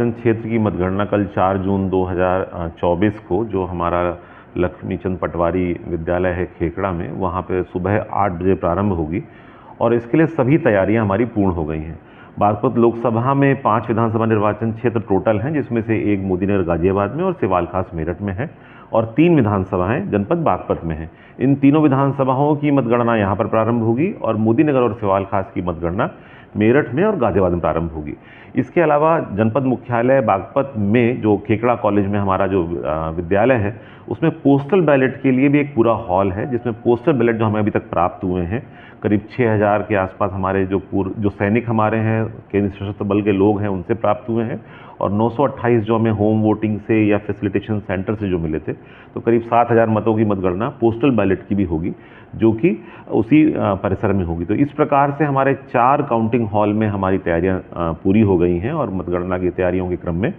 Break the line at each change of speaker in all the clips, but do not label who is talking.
क्षेत्र की मतगणना कल 4 जून 2024 को जो हमारा लक्ष्मीचंद पटवारी विद्यालय है खेकड़ा में, वहाँ पे सुबह 8 बजे प्रारंभ होगी और इसके लिए सभी तैयारियां हमारी पूर्ण हो गई हैं। बागपत लोकसभा में 5 विधानसभा निर्वाचन क्षेत्र टोटल हैं, जिसमें से एक मोदीनगर गाजियाबाद में और सिवालखास मेरठ में है और 3 विधानसभाएं जनपद बागपत में हैं। इन तीनों विधानसभाओं की मतगणना यहाँ पर प्रारंभ होगी और मोदीनगर और सिवालखास की मतगणना मेरठ में और गाजियाबाद में प्रारंभ होगी। इसके अलावा जनपद मुख्यालय बागपत में जो खेकड़ा कॉलेज में हमारा जो विद्यालय है, उसमें पोस्टल बैलेट के लिए भी एक पूरा हॉल है, जिसमें पोस्टल बैलेट जो हमें अभी तक प्राप्त हुए हैं करीब 6000 के आसपास हमारे जो सैनिक हमारे हैं, केंद्रीय सशस्त्र बल के लोग हैं, उनसे प्राप्त हुए हैं और 928 जो हमें होम वोटिंग से या फैसिलिटेशन सेंटर से जो मिले थे। तो करीब 7000 मतों की मतगणना पोस्टल बैलेट की भी होगी, जो कि उसी परिसर में होगी। तो इस प्रकार से हमारे 4 काउंटिंग हॉल में हमारी तैयारियां पूरी हो गई हैं और मतगणना की तैयारियों के क्रम में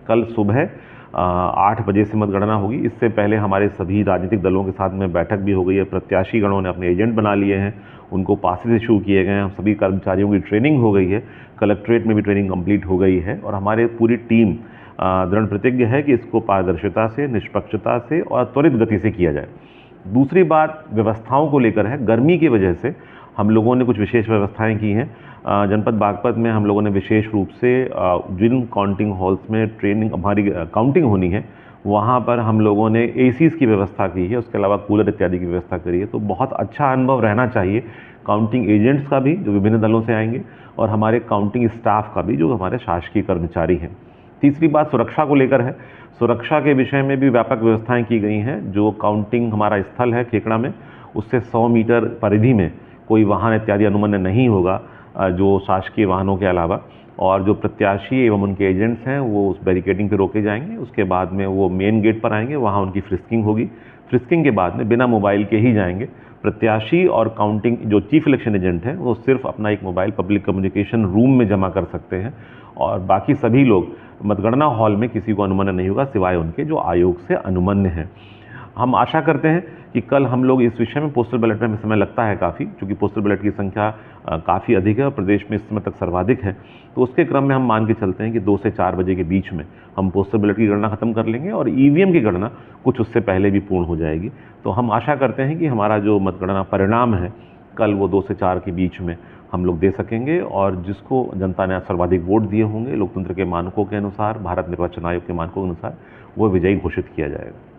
कल सुबह 8 बजे से मतगणना होगी। इससे पहले हमारे सभी राजनीतिक दलों के साथ में बैठक भी हो गई है। प्रत्याशी गणों ने अपने एजेंट बना लिए हैं, उनको पासेस इशू किए गए हैं, सभी कर्मचारियों की ट्रेनिंग हो गई है, कलेक्ट्रेट में भी ट्रेनिंग कंप्लीट हो गई है और हमारे पूरी टीम दृढ़ प्रतिज्ञ है कि इसको पारदर्शिता से, निष्पक्षता से और त्वरित गति से किया जाए। दूसरी बात व्यवस्थाओं को लेकर है। गर्मी की वजह से हम लोगों ने कुछ विशेष व्यवस्थाएं की हैं। जनपद बागपत में हम लोगों ने विशेष रूप से जिन काउंटिंग हॉल्स में ट्रेनिंग हमारी काउंटिंग होनी है, वहाँ पर हम लोगों ने एसीज़ की व्यवस्था की है, उसके अलावा कूलर इत्यादि की व्यवस्था करी है। तो बहुत अच्छा अनुभव रहना चाहिए काउंटिंग एजेंट्स का भी, जो विभिन्न दलों से आएंगे, और हमारे काउंटिंग स्टाफ का भी, जो हमारे शासकीय कर्मचारी हैं। तीसरी बात सुरक्षा को लेकर है। सुरक्षा के विषय में भी व्यापक व्यवस्थाएं की गई हैं। जो काउंटिंग हमारा स्थल है खेकड़ा में, उससे 100 मीटर परिधि में कोई वाहन इत्यादि अनुमन्य नहीं होगा, जो शासकीय वाहनों के अलावा। और जो प्रत्याशी एवं उनके एजेंट्स हैं, वो उस बैरिकेडिंग पे रोके जाएंगे। उसके बाद में वो मेन गेट पर आएंगे, वहाँ उनकी फ्रिस्किंग होगी। फ्रिस्किंग के बाद में बिना मोबाइल के ही जाएंगे। प्रत्याशी और काउंटिंग जो चीफ इलेक्शन एजेंट है, वो सिर्फ अपना एक मोबाइल पब्लिक कम्युनिकेशन रूम में जमा कर सकते हैं और बाकी सभी लोग मतगणना हॉल में किसी को अनुमन्य नहीं होगा, सिवाय उनके जो आयोग से अनुमन्य हैं। हम आशा करते हैं कि कल हम लोग इस विषय में, पोस्टल बैलेट में समय लगता है काफ़ी, क्योंकि पोस्टल बैलेट की संख्या काफ़ी अधिक है और प्रदेश में इस समय तक सर्वाधिक है। तो उसके क्रम में हम मान के चलते हैं कि 2 से 4 बजे के बीच में हम पोस्टल बैलेट की गणना खत्म कर लेंगे और ईवीएम की गणना कुछ उससे पहले भी पूर्ण हो जाएगी। तो हम आशा करते हैं कि हमारा जो मतगणना परिणाम है, कल वो 2 से 4 के बीच में हम लोग दे सकेंगे और जिसको जनता ने सर्वाधिक वोट दिए होंगे लोकतंत्र के मानकों के अनुसार, भारत निर्वाचन आयोग के मानकों के अनुसार, वो विजयी घोषित किया जाएगा।